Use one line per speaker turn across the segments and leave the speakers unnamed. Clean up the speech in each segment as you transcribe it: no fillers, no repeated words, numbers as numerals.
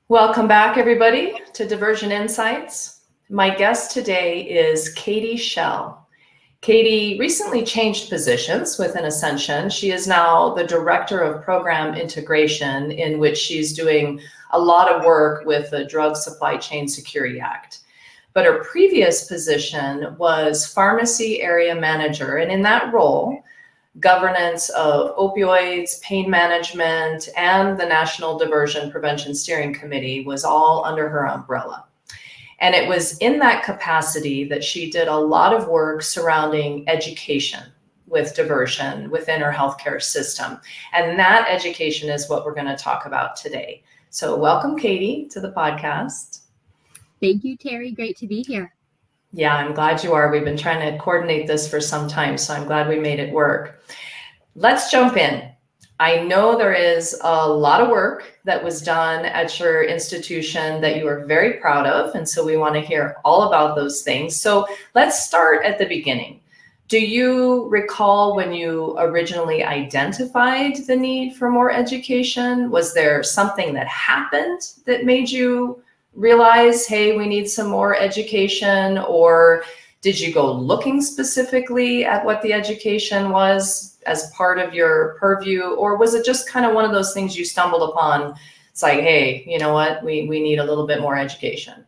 Welcome back, everybody, to Diversion Insights. My guest today is Kati Schell. Kati recently changed positions within Ascension. She is now the Director of Program Integration, in which she's doing a lot of work with the Drug Supply Chain Security Act. But her previous position was Pharmacy Area Manager, and in that role, governance of opioids, pain management, and the National Diversion Prevention Steering Committee was all under her umbrella. And it was in that capacity that she did a lot of work surrounding education with diversion within her healthcare system. And that education is what we're going to talk about today. So welcome, Kati, to the podcast.
Thank you, Terry. Great to be here.
Yeah, I'm glad you are. We've been trying to coordinate this for some time, so I'm glad we made it work. Let's jump in. I know there is a lot of work that was done at your institution that you are very proud of, and so we want to hear all about those things. So let's start at the beginning. Do you recall when you originally identified the need for more education? Was there something that happened that made you realize, hey, we need some more education? Or did you go looking specifically at what the education was as part of your purview? Or was it just kind of one of those things you stumbled upon? It's like, hey, you know what? We need a little bit more education.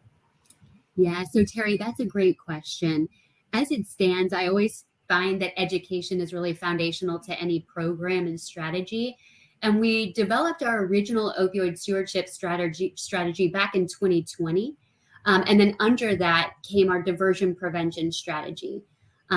Yeah, so Terry, that's a great question. As it stands, I always find that education is really foundational to any program and strategy. And we developed our original opioid stewardship strategy back in 2020. And then under that came our diversion prevention strategy.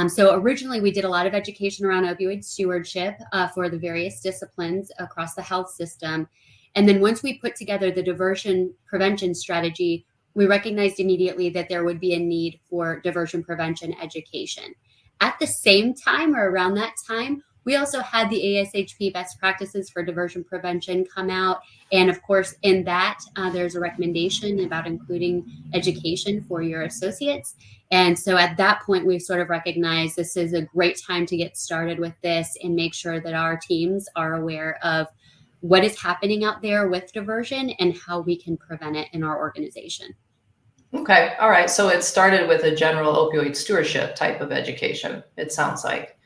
So originally we did a lot of education around opioid stewardship for the various disciplines across the health system. And then once we put together the diversion prevention strategy, we recognized immediately that there would be a need for diversion prevention education. At the same time, or around that time, we also had the ASHP best practices for diversion prevention come out. And of course, in that, there's a recommendation about including education for your associates. And so at that point, we've sort of recognized this is a great time to get started with this and make sure that our teams are aware of what is happening out there with diversion and how we can prevent it in our organization.
Okay. All right. So it started with a general opioid stewardship type of education, it sounds like.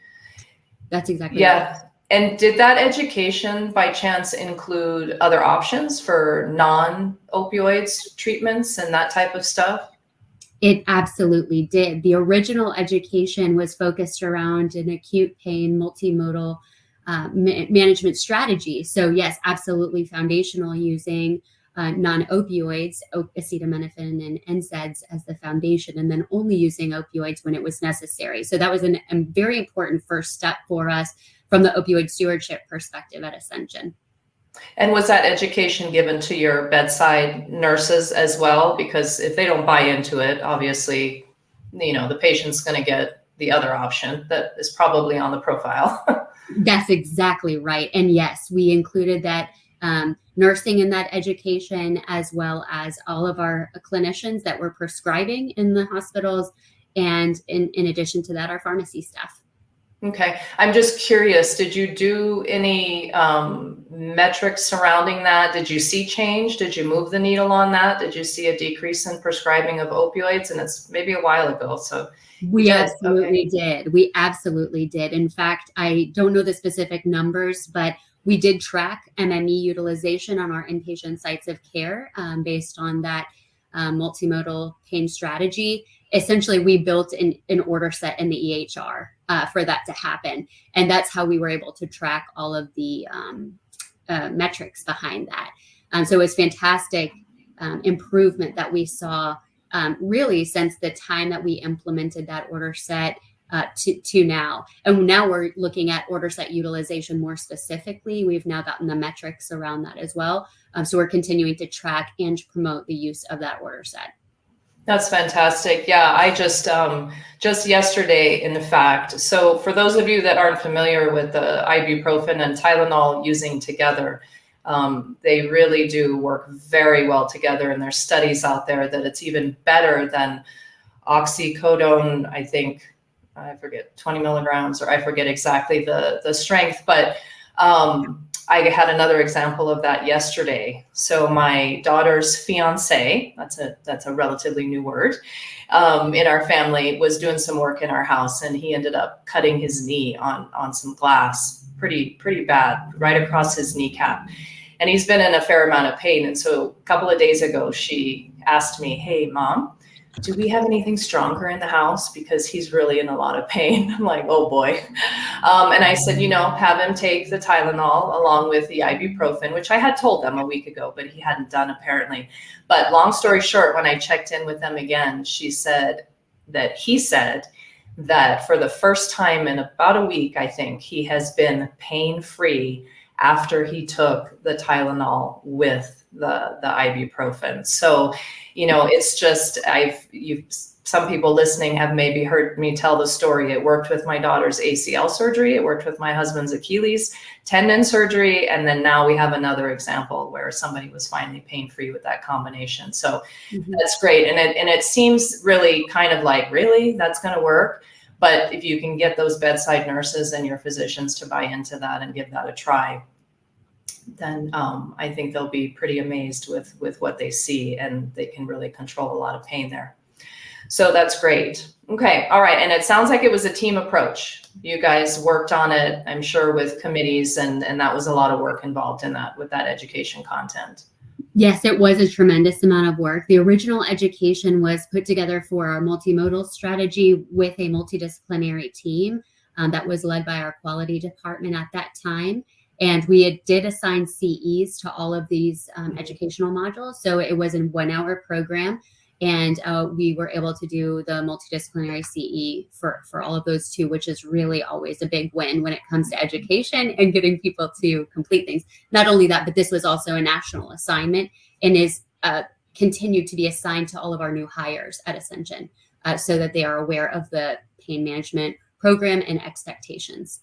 That's exactly
right.
Right.
And did that education by chance include other options for non-opioids treatments and that type of stuff?
It absolutely did. The original education was focused around an acute pain multimodal management strategy. So yes, absolutely foundational, using non-opioids, acetaminophen and NSAIDs as the foundation, and then only using opioids when it was necessary. So that was a very important first step for us from the opioid stewardship perspective at Ascension.
And was that education given to your bedside nurses as well? Because if they don't buy into it, obviously, the patient's going to get the other option that is probably on the profile.
That's exactly right. And yes, we included that nursing in that education, as well as all of our clinicians that were prescribing in the hospitals. And in addition to that, our pharmacy staff.
Okay. I'm just curious, did you do any metrics surrounding that? Did you see change? Did you move the needle on that? Did you see a decrease in prescribing of opioids? And it's maybe a while ago. So
we absolutely did. We absolutely did. In fact, I don't know the specific numbers, but we did track MME utilization on our inpatient sites of care based on that multimodal pain strategy. Essentially, we built an order set in the EHR for that to happen. And that's how we were able to track all of the metrics behind that. So it was fantastic improvement that we saw really since the time that we implemented that order set to now. And now we're looking at order set utilization more specifically. We've now gotten the metrics around that as well. So we're continuing to track and promote the use of that order set.
That's fantastic. Yeah, I just yesterday, in fact, so for those of you that aren't familiar with the ibuprofen and Tylenol using together, they really do work very well together. And there's studies out there that it's even better than oxycodone, I think, I forget, 20 milligrams, or I forget exactly the strength, but I had another example of that yesterday. So my daughter's fiance, that's a relatively new word, in our family, was doing some work in our house, and he ended up cutting his knee on some glass, pretty bad, right across his kneecap. And he's been in a fair amount of pain. And so a couple of days ago, she asked me, "Hey, Mom, do we have anything stronger in the house? Because he's really in a lot of pain." I'm like, oh boy. And I said, have him take the Tylenol along with the ibuprofen, which I had told them a week ago, but he hadn't done apparently. But long story short, when I checked in with them again, he said that for the first time in about a week, I think, he has been pain-free after he took the Tylenol with the ibuprofen. So, it's just, some people listening have maybe heard me tell the story. It worked with my daughter's ACL surgery. It worked with my husband's Achilles tendon surgery. And then now we have another example where somebody was finally pain-free with that combination. So that's great. And it seems really kind of like, really, that's going to work. But if you can get those bedside nurses and your physicians to buy into that and give that a try, then I think they'll be pretty amazed with what they see, and they can really control a lot of pain there. So that's great. Okay. All right. And it sounds like it was a team approach. You guys worked on it, I'm sure, with committees, and that was a lot of work involved in that, with that education content.
Yes, it was a tremendous amount of work. The original education was put together for our multimodal strategy with a multidisciplinary team that was led by our quality department at that time. And we did assign CEs to all of these educational modules. So it was a 1-hour program. And we were able to do the multidisciplinary CE for all of those too, which is really always a big win when it comes to education and getting people to complete things. Not only that, but this was also a national assignment and is continued to be assigned to all of our new hires at Ascension so that they are aware of the pain management program and expectations.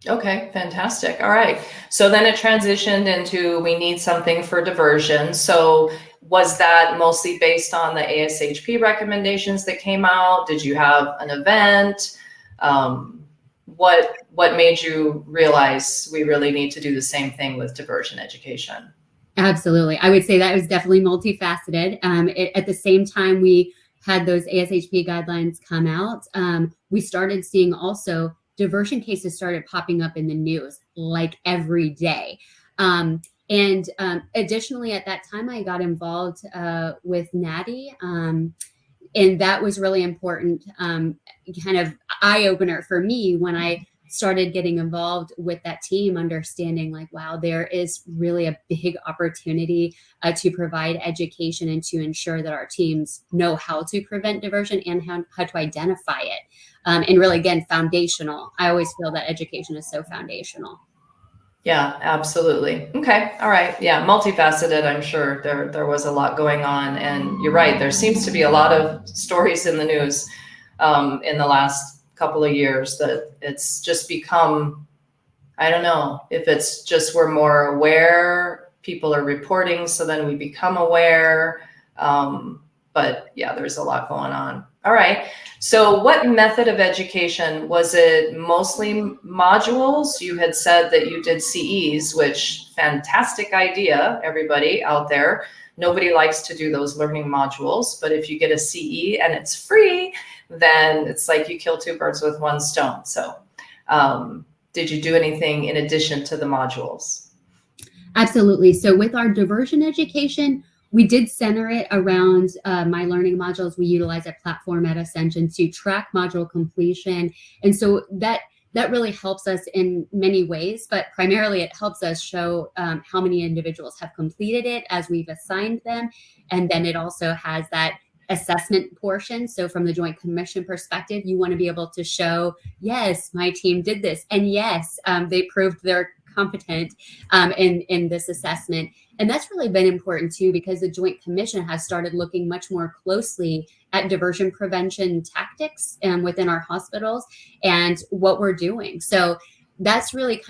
Okay, fantastic. All right. So then it transitioned into, we need something for diversion. So was that mostly based on the ASHP recommendations that came out? Did you have an event? What made you realize we really need to do the same thing with diversion education?
Absolutely. I would say that was definitely multifaceted. At the same time we had those ASHP guidelines come out, we started seeing also diversion cases started popping up in the news like every day. And additionally, at that time, I got involved with NADI. And that was really important, kind of eye-opener for me when I started getting involved with that team, understanding like, wow, there is really a big opportunity to provide education and to ensure that our teams know how to prevent diversion and how to identify it. And really, again, foundational. I always feel that education is so foundational.
Yeah, absolutely. Okay. All right. Yeah. Multifaceted. I'm sure there was a lot going on, and you're right. There seems to be a lot of stories in the news in the last couple of years that it's just become, I don't know if it's just we're more aware, people are reporting, so then we become aware. But yeah, there's a lot going on. All right. So what method of education? Was it mostly modules? You had said that you did CEs, which fantastic idea, everybody out there. Nobody likes to do those learning modules, but if you get a CE and it's free, then it's like you kill two birds with one stone. So did you do anything in addition to the modules?
Absolutely. So with our diversion education, we did center it around my learning modules. We utilize a platform at Ascension to track module completion. And so that really helps us in many ways, but primarily it helps us show how many individuals have completed it as we've assigned them. And then it also has that assessment portion. So from the Joint Commission perspective, you want to be able to show, yes, my team did this. And yes, they proved they're competent in this assessment. And that's really been important too, because the Joint Commission has started looking much more closely at diversion prevention tactics within our hospitals and what we're doing. So that's really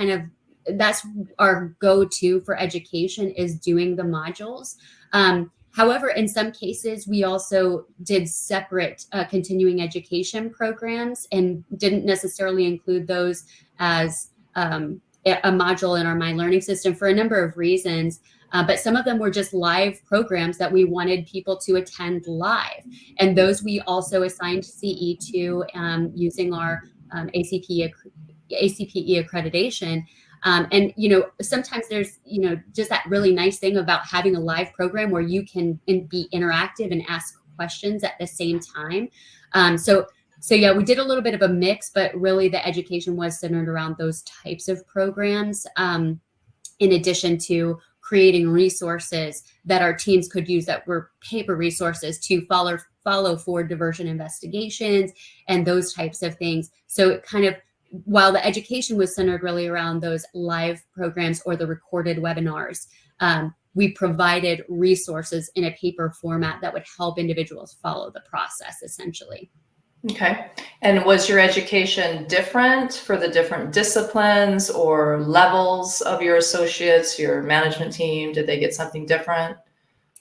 that's our go-to for education, is doing the modules. However, in some cases, we also did separate continuing education programs and didn't necessarily include those as a module in our My Learning system for a number of reasons. But some of them were just live programs that we wanted people to attend live. And those we also assigned CE to using our ACPE accreditation. And, sometimes there's, just that really nice thing about having a live program where you can be interactive and ask questions at the same time. So yeah, we did a little bit of a mix, but really the education was centered around those types of programs, in addition to creating resources that our teams could use that were paper resources to follow for diversion investigations and those types of things. So it kind of, while the education was centered really around those live programs or the recorded webinars, we provided resources in a paper format that would help individuals follow the process, essentially.
Okay. And was your education different for the different disciplines or levels of your associates, your management team? Did they get something different?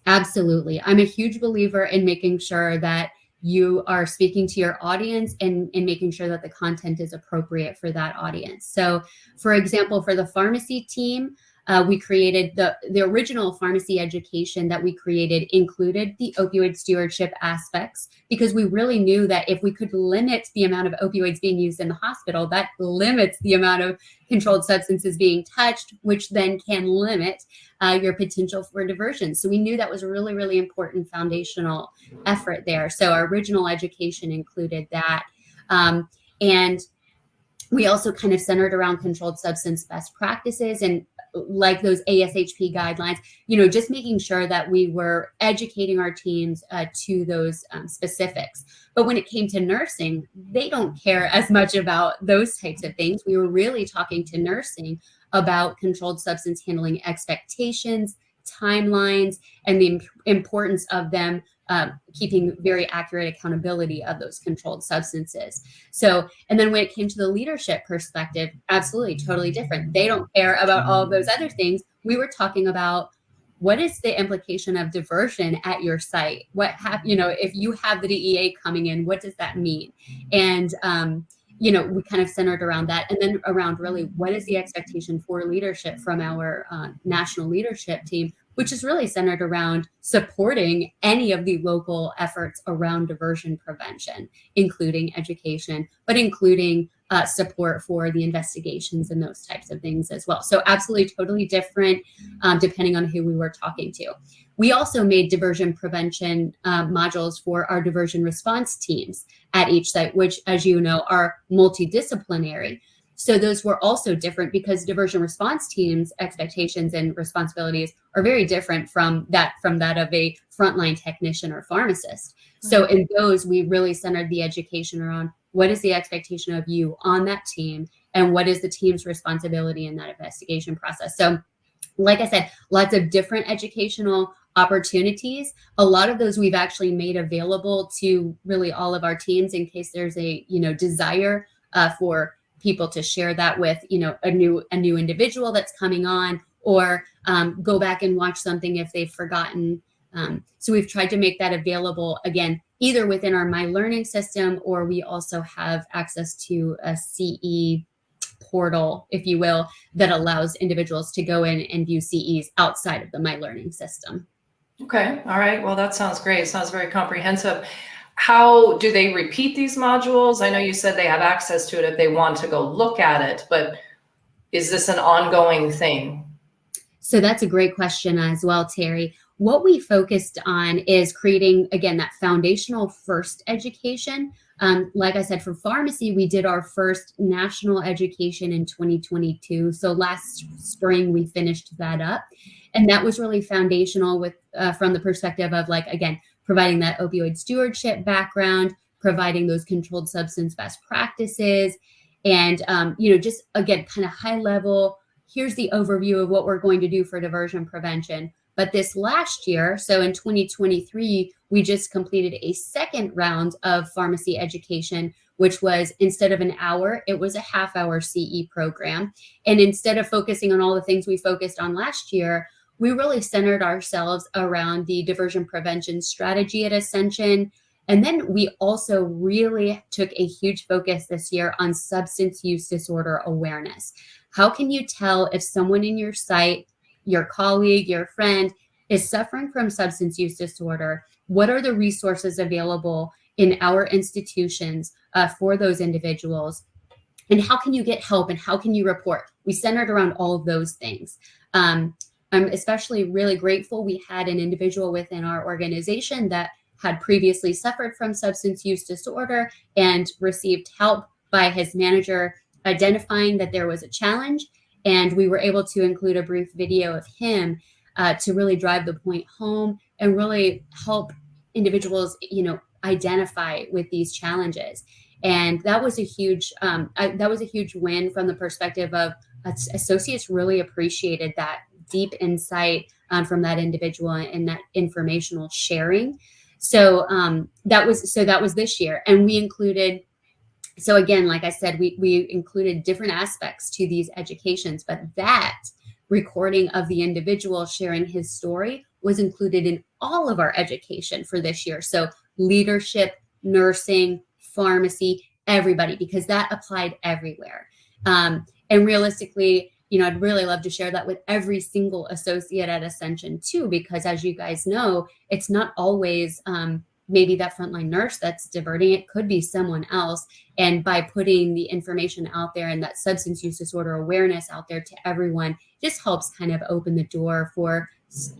Absolutely. I'm a huge believer in making sure that you are speaking to your audience and making sure that the content is appropriate for that audience. So, for example, for the pharmacy team, we created the original pharmacy education that we created included the opioid stewardship aspects, because we really knew that if we could limit the amount of opioids being used in the hospital, that limits the amount of controlled substances being touched, which then can limit your potential for diversion. So we knew that was a really, really important foundational effort there. So our original education included that. And we also kind of centered around controlled substance best practices and like those ASHP guidelines, just making sure that we were educating our teams to those specifics. But when it came to nursing, they don't care as much about those types of things. We were really talking to nursing about controlled substance handling expectations, timelines, and the importance of them keeping very accurate accountability of those controlled substances. So, and then when it came to the leadership perspective, absolutely, totally different. They don't care about all of those other things. We were talking about what is the implication of diversion at your site? If you have the DEA coming in, what does that mean? And, we kind of centered around that, and then around really what is the expectation for leadership from our national leadership team, which is really centered around supporting any of the local efforts around diversion prevention, including education, but including support for the investigations and those types of things as well. So absolutely totally different depending on who we were talking to. We also made diversion prevention modules for our diversion response teams at each site, which, as you know, are multidisciplinary. So those were also different because diversion response teams' expectations and responsibilities are very different from that of a frontline technician or pharmacist. So in those, we really centered the education around what is the expectation of you on that team and what is the team's responsibility in that investigation process. So like I said, lots of different educational opportunities. A lot of those we've actually made available to really all of our teams in case there's a desire for people to share that with a new individual that's coming on, or go back and watch something if they've forgotten. So we've tried to make that available again, either within our My Learning system, or we also have access to a CE portal, if you will, that allows individuals to go in and view CEs outside of the My Learning system.
Okay. All right. Well, that sounds great. It sounds very comprehensive. How do they repeat these modules? I know you said they have access to it if they want to go look at it, but is this an ongoing thing?
So that's a great question as well, Terry. What we focused on is creating, again, that foundational first education. Like I said, for pharmacy, we did our first national education in 2022. So last spring, we finished that up. And that was really foundational with from the perspective of, like, again, providing that opioid stewardship background, providing those controlled substance best practices, and, just, again, kind of high level, here's the overview of what we're going to do for diversion prevention. But this last year, so in 2023, we just completed a second round of pharmacy education, which was, instead of an hour, it was a half-hour CE program. And instead of focusing on all the things we focused on last year, we really centered ourselves around the diversion prevention strategy at Ascension, And then we also really took a huge focus this year on substance use disorder awareness. How can you tell if someone in your site, your colleague, your friend is suffering from substance use disorder? What are the resources available in our institutions for those individuals? And how can you get help, and how can you report? We centered around all of those things. I'm especially really grateful we had an individual within our organization that had previously suffered from substance use disorder and received help by his manager identifying that there was a challenge. And we were able to include a brief video of him to really drive the point home and really help individuals, identify with these challenges. And that was a huge win from the perspective of associates really appreciated that deep insight from that individual and that informational sharing. So that was this year. And we included, so again, like I said, we included different aspects to these educations, but that recording of the individual sharing his story was included in all of our education for this year. So leadership, nursing, pharmacy, everybody, because that applied everywhere. And realistically, I'd really love to share that with every single associate at Ascension too, because as you guys know, it's not always maybe that frontline nurse that's diverting. It could be someone else. And by putting the information out there and that substance use disorder awareness out there to everyone, just helps kind of open the door for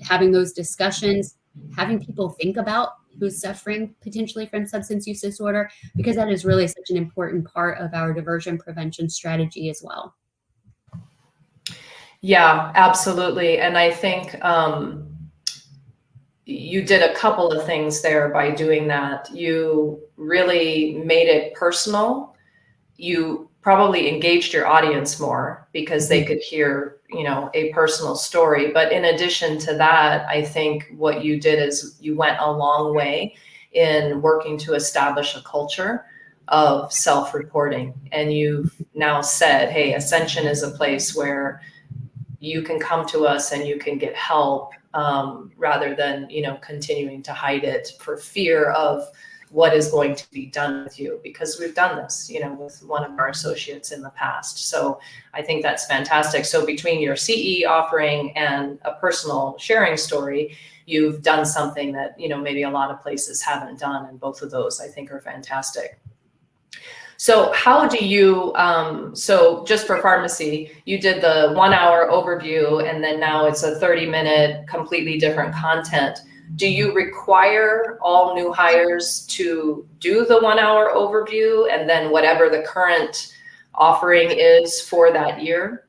having those discussions, having people think about who's suffering potentially from substance use disorder, because that is really such an important part of our diversion prevention strategy as well.
Yeah, absolutely. And I think you did a couple of things there by doing that. You really made it personal. You probably engaged your audience more because they could hear, a personal story. But in addition to that, I think what you did is you went a long way in working to establish a culture of self-reporting. And you've now said, hey, Ascension is a place where you can come to us and you can get help rather than, continuing to hide it for fear of what is going to be done with you, because we've done this, with one of our associates in the past. So I think that's fantastic. So between your CE offering and a personal sharing story, you've done something that, maybe a lot of places haven't done. And both of those I think are fantastic. So how do you, so just for pharmacy, you did the 1 hour overview and then now it's a 30-minute completely different content. Do you require all new hires to do the 1 hour overview and then whatever the current offering is for that year?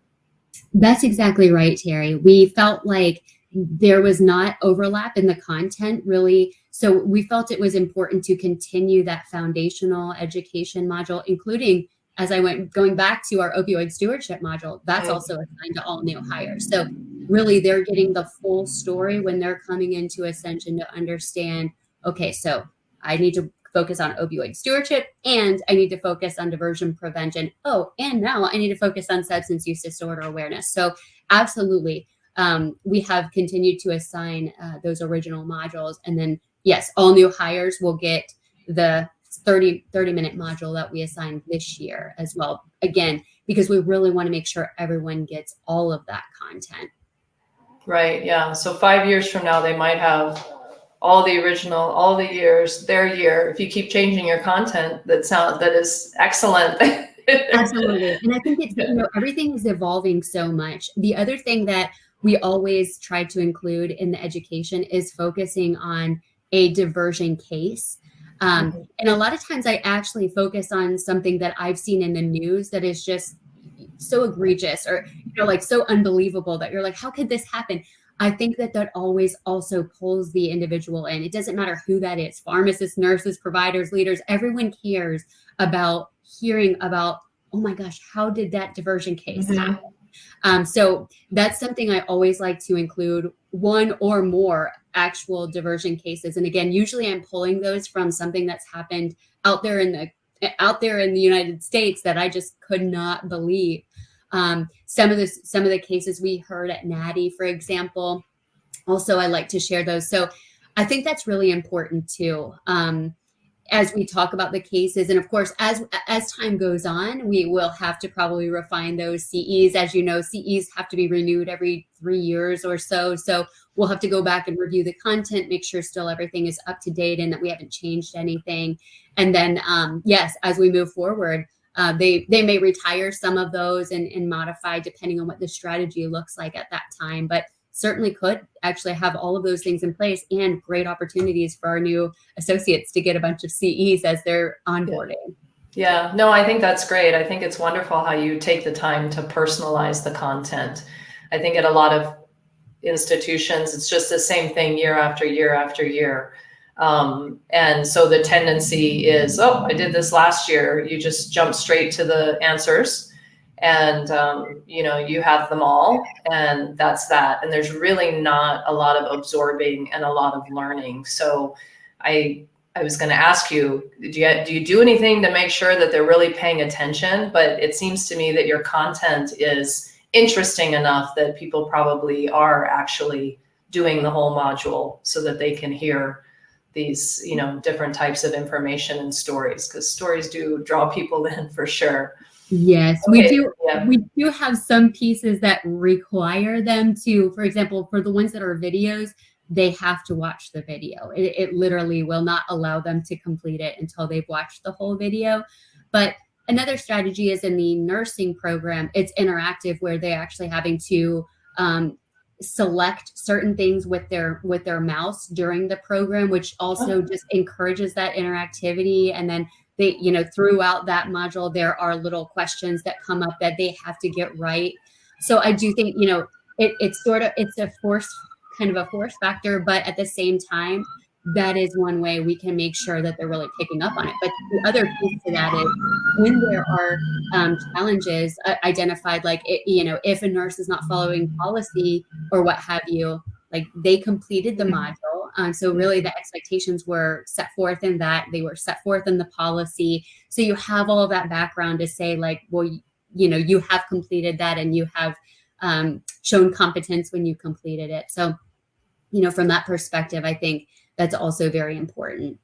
That's exactly right, Terry. We felt like there was not overlap in the content really. So we felt it was important to continue that foundational education module, including as going back to our opioid stewardship module, that's also assigned to all new hires. So really they're getting the full story when they're coming into Ascension to understand, okay, so I need to focus on opioid stewardship and I need to focus on diversion prevention. Oh, and now I need to focus on substance use disorder awareness. So absolutely. We have continued to assign those original modules. And then, yes, all new hires will get the 30-minute module that we assigned this year as well. Again, because we really want to make sure everyone gets all of that content.
Right, yeah. So 5 years from now, they might have all the original, all the years, their year. If you keep changing your content, that is excellent.
Absolutely. And I think it's, everything is evolving so much. The other thing that we always try to include in the education is focusing on a diversion case. And a lot of times I actually focus on something that I've seen in the news that is just so egregious or, like so unbelievable that you're like, how could this happen? I think that always also pulls the individual in. It doesn't matter who that is, pharmacists, nurses, providers, leaders, everyone cares about hearing about, oh my gosh, how did that diversion case happen? So that's something I always like to include, one or more actual diversion cases. And again, usually I'm pulling those from something that's happened out there in the United States that I just could not believe. Some of the cases we heard at Natty, for example, also I like to share those. So I think that's really important too. as we talk about the cases, and of course, as time goes on, we will have to probably refine those CEs. As you know, CEs have to be renewed every 3 years or so. So we'll have to go back and review the content, make sure still everything is up to date and that we haven't changed anything. And then, yes, as we move forward, they may retire some of those and modify depending on what the strategy looks like at that time. But certainly could actually have all of those things in place, and great opportunities for our new associates to get a bunch of CEs as they're onboarding.
Yeah, no, I think that's great. I think it's wonderful how you take the time to personalize the content. I think at a lot of institutions, it's just the same thing year after year after year. And so the tendency is, oh, I did this last year. You just jump straight to the answers. And, you have them all, and that's that. And there's really not a lot of absorbing and a lot of learning. So I was going to ask you, do you do anything to make sure that they're really paying attention? But it seems to me that your content is interesting enough that people probably are actually doing the whole module so that they can hear these, different types of information and stories, because stories do draw people in for sure.
Yes,
okay.
we do. Yeah. We do have some pieces that require them to, for example, for the ones that are videos, they have to watch the video. It literally will not allow them to complete it until they've watched the whole video. But another strategy is in the nursing program. It's interactive, where they're actually having to select certain things with their mouse during the program, which also just encourages that interactivity. And then they, throughout that module, there are little questions that come up that they have to get right. So I do think, it's a force factor, but at the same time, that is one way we can make sure that they're really picking up on it. But the other piece to that is when there are challenges identified, like, if a nurse is not following policy or what have you, like, they completed the module. So really the expectations were set forth in that, they were set forth in the policy. So you have all of that background to say, like, well, you have completed that, and you have shown competence when you completed it. So, from that perspective, I think that's also very important.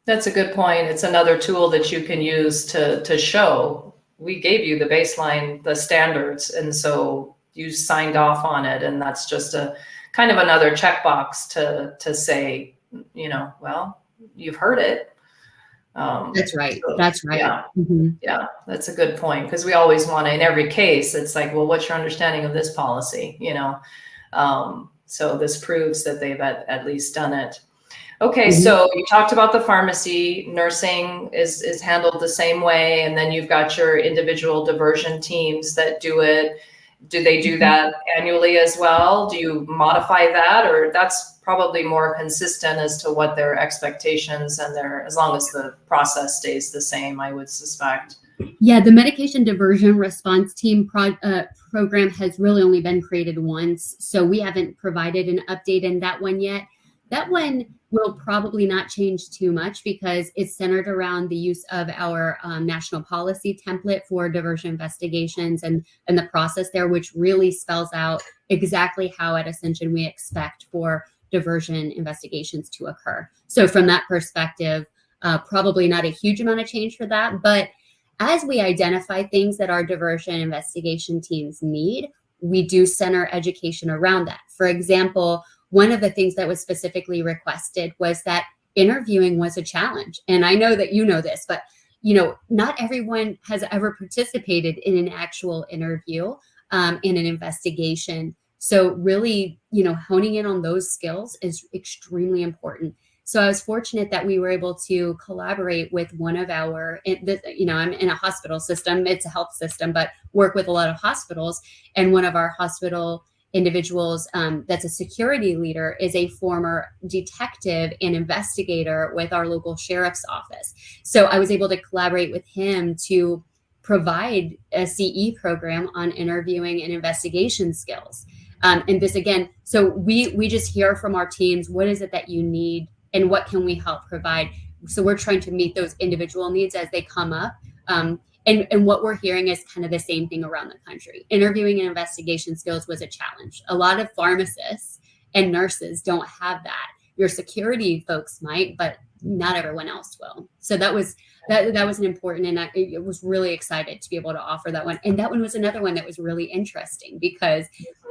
That's a good point. It's another tool that you can use to show, we gave you the baseline, the standards, and so you signed off on it. And that's just a kind of another checkbox to say, well, you've heard it.
That's right.
So,
that's right.
Yeah.
Mm-hmm.
Yeah, that's a good point, because we always want to, in every case, it's like, well, what's your understanding of this policy? So this proves that they've at least done it. Okay, so you talked about the pharmacy. Nursing is handled the same way, and then you've got your individual diversion teams that do it. Do they do that annually as well? Do you modify that, or that's probably more consistent as to what their expectations and as long as the process stays the same, I would suspect.
Yeah, the medication diversion response team program has really only been created once, so we haven't provided an update in that one yet. That one will probably not change too much, because it's centered around the use of our national policy template for diversion investigations and the process there, which really spells out exactly how at Ascension we expect for diversion investigations to occur. So from that perspective, probably not a huge amount of change for that. But as we identify things that our diversion investigation teams need, we do center education around that. For example, one of the things that was specifically requested was that interviewing was a challenge. And I know that you know this, but not everyone has ever participated in an actual interview in an investigation. So really, honing in on those skills is extremely important. So I was fortunate that we were able to collaborate with one of our, I'm in a hospital system, it's a health system, but work with a lot of hospitals. And one of our hospital individuals that's a security leader is a former detective and investigator with our local sheriff's office. So I was able to collaborate with him to provide a CE program on interviewing and investigation skills. And this again, so we just hear from our teams, what is it that you need and what can we help provide? So we're trying to meet those individual needs as they come up. And what we're hearing is kind of the same thing around the country. Interviewing and investigation skills was a challenge. A lot of pharmacists and nurses don't have that. Your security folks might, but not everyone else will. So that was an important, and I was really excited to be able to offer that one. And that one was another one that was really interesting because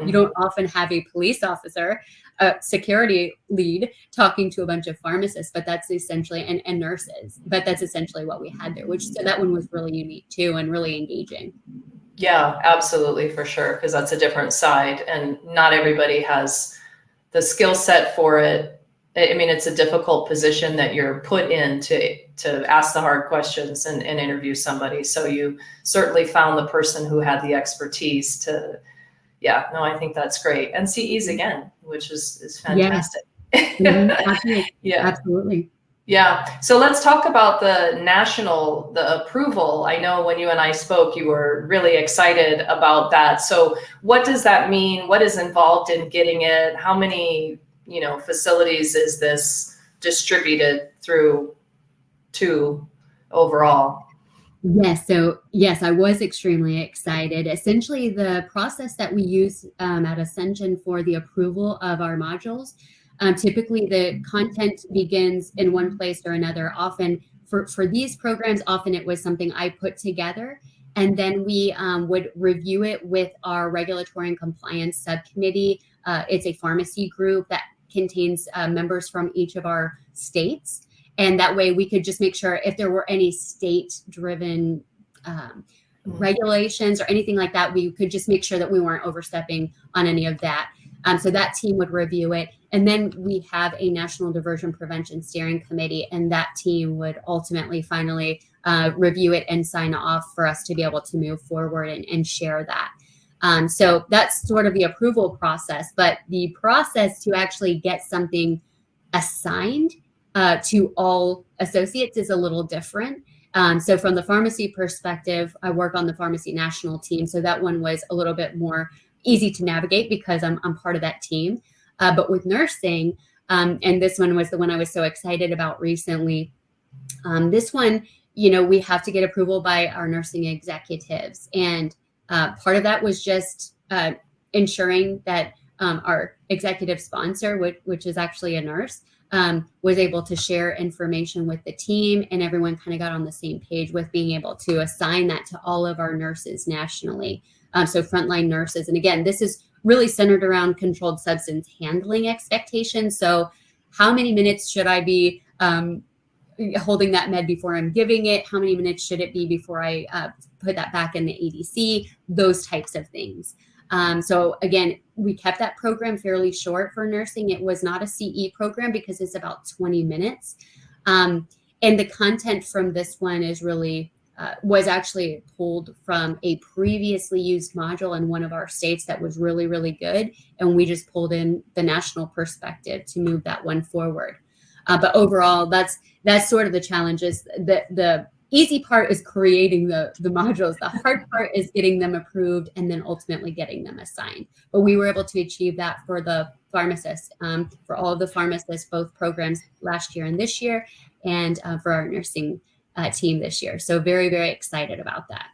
you don't often have a police officer, a security lead talking to a bunch of pharmacists, but that's essentially, and nurses, but that's essentially what we had there, so that one was really unique too and really engaging.
Yeah, absolutely, for sure, because that's a different side, and not everybody has the skill set for it. I mean, it's a difficult position that you're put in to ask the hard questions and interview somebody. So you certainly found the person who had the expertise to, yeah, no, I think that's great. And CEs again, which is fantastic.
Yes. Mm-hmm. Absolutely.
Yeah.
Absolutely.
Yeah. So let's talk about the approval. I know when you and I spoke, you were really excited about that. So what does that mean? What is involved in getting it? How many, facilities is this distributed through to overall?
Yes. So yes, I was extremely excited. Essentially, the process that we use at Ascension for the approval of our modules, typically the content begins in one place or another. Often for these programs, often it was something I put together, and then we would review it with our regulatory and compliance subcommittee. It's a pharmacy group that contains members from each of our states. And that way we could just make sure if there were any state-driven regulations or anything like that, we could just make sure that we weren't overstepping on any of that. So that team would review it. And then we have a National Diversion Prevention Steering Committee, and that team would ultimately finally review it and sign off for us to be able to move forward and share that. So that's sort of the approval process, but the process to actually get something assigned to all associates is a little different. So from the pharmacy perspective, I work on the pharmacy national team. So that one was a little bit more easy to navigate because I'm part of that team. But with nursing, and this one was the one I was so excited about recently. This one, we have to get approval by our nursing executives. And part of that was just ensuring that our executive sponsor, which is actually a nurse, was able to share information with the team, and everyone kind of got on the same page with being able to assign that to all of our nurses nationally. So frontline nurses. And again, this is really centered around controlled substance handling expectations. So how many minutes should I be holding that med before I'm giving it? How many minutes should it be before I put that back in the ADC? Those types of things. So again, we kept that program fairly short for nursing. It was not a CE program because it's about 20 minutes. And the content from this one is really, was actually pulled from a previously used module in one of our states that was really, really good. And we just pulled in the national perspective to move that one forward. But overall, that's sort of the challenges. The easy part is creating the modules. The hard part is getting them approved and then ultimately getting them assigned. But we were able to achieve that for the pharmacists, for all of the pharmacists, both programs last year and this year, and for our nursing team this year. So very, very excited about that.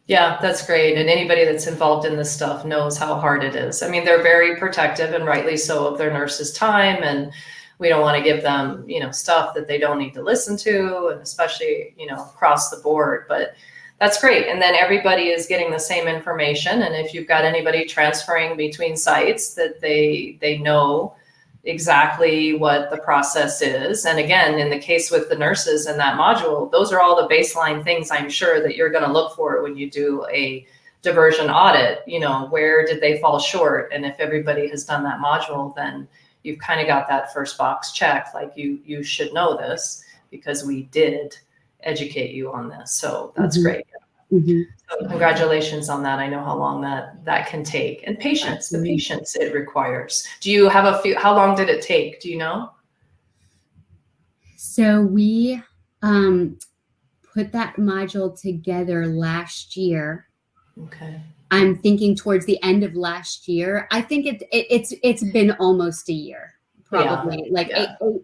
Yeah, that's great. And anybody that's involved in this stuff knows how hard it is. I mean, they're very protective, and rightly so, of their nurses' time, and we don't want to give them, stuff that they don't need to listen to, and especially, across the board. But that's great. And then everybody is getting the same information. And if you've got anybody transferring between sites, that they know exactly what the process is. And again, in the case with the nurses in that module, those are all the baseline things I'm sure that you're going to look for when you do a diversion audit. Where did they fall short? And if everybody has done that module, then you've kind of got that first box checked, like you should know this because we did educate you on this. So that's great.
Mm-hmm.
So congratulations on that. I know how long that can take, and patience, the patience it requires. Do you have how long did it take? Do you know?
So we put that module together last year.
Okay.
I'm thinking towards the end of last year. I think it's been almost a year, probably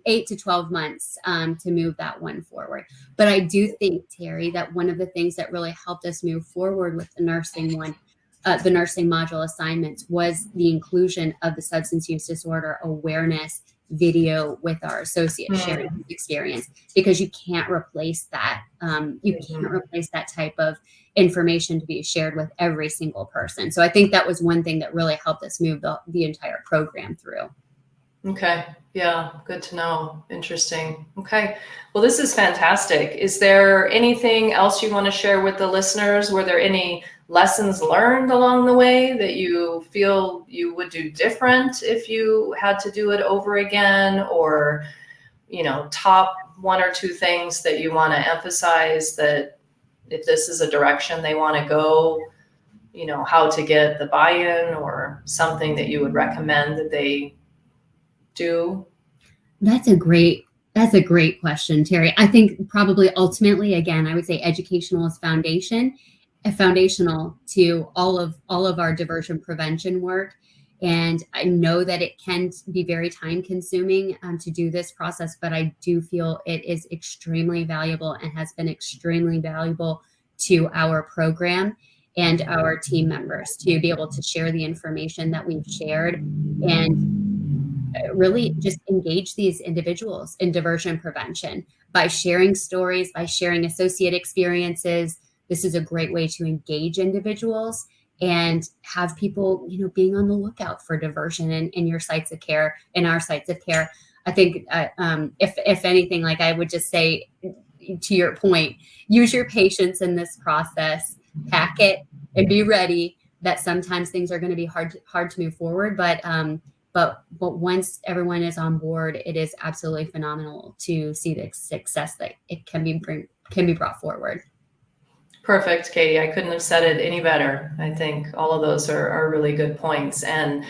eight to 12 months to move that one forward. But I do think, Terry, that one of the things that really helped us move forward with the nursing one, the nursing module assignments, was the inclusion of the substance use disorder awareness video with our associate sharing his experience, because you can't replace that. You can't replace that type of information to be shared with every single person. So I think that was one thing that really helped us move the entire program through.
Okay. Yeah. Good to know. Interesting. Okay. Well, this is fantastic. Is there anything else you want to share with the listeners? Were there any lessons learned along the way that you feel you would do different if you had to do it over again? Or, top one or two things that you want to emphasize, that if this is a direction they want to go, how to get the buy-in, or something that you would recommend that they do?
That's a great question, Terry. I think probably ultimately, again, I would say educational is foundational to all of our diversion prevention work. And I know that it can be very time consuming to do this process, but I do feel it is extremely valuable and has been extremely valuable to our program and our team members to be able to share the information that we've shared and really just engage these individuals in diversion prevention by sharing stories, by sharing associate experiences. This is a great way to engage individuals and have people, being on the lookout for diversion in your sites of care, in our sites of care. I think if anything, like I would just say, to your point, use your patience in this process, pack it and be ready that sometimes things are going to be hard to move forward. But once everyone is on board, it is absolutely phenomenal to see the success that it can be brought forward.
Perfect, Katie. I couldn't have said it any better. I think all of those are really good points. And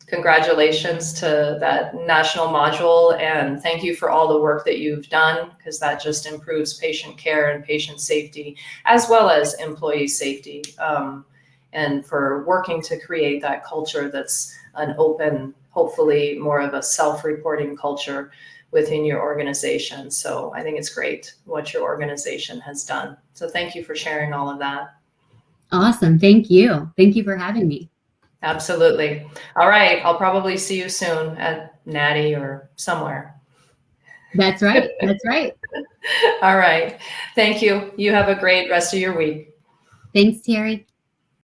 congratulations to that national module. And thank you for all the work that you've done, because that just improves patient care and patient safety, as well as employee safety. And for working to create that culture that's an open, hopefully more of a self-reporting culture within your organization. So I think it's great what your organization has done. So thank you for sharing all of that.
Awesome. Thank you. Thank you for having me.
Absolutely. All right. I'll probably see you soon at Natty or somewhere.
That's right. That's right.
All right. Thank you. You have a great rest of your week.
Thanks, Terry.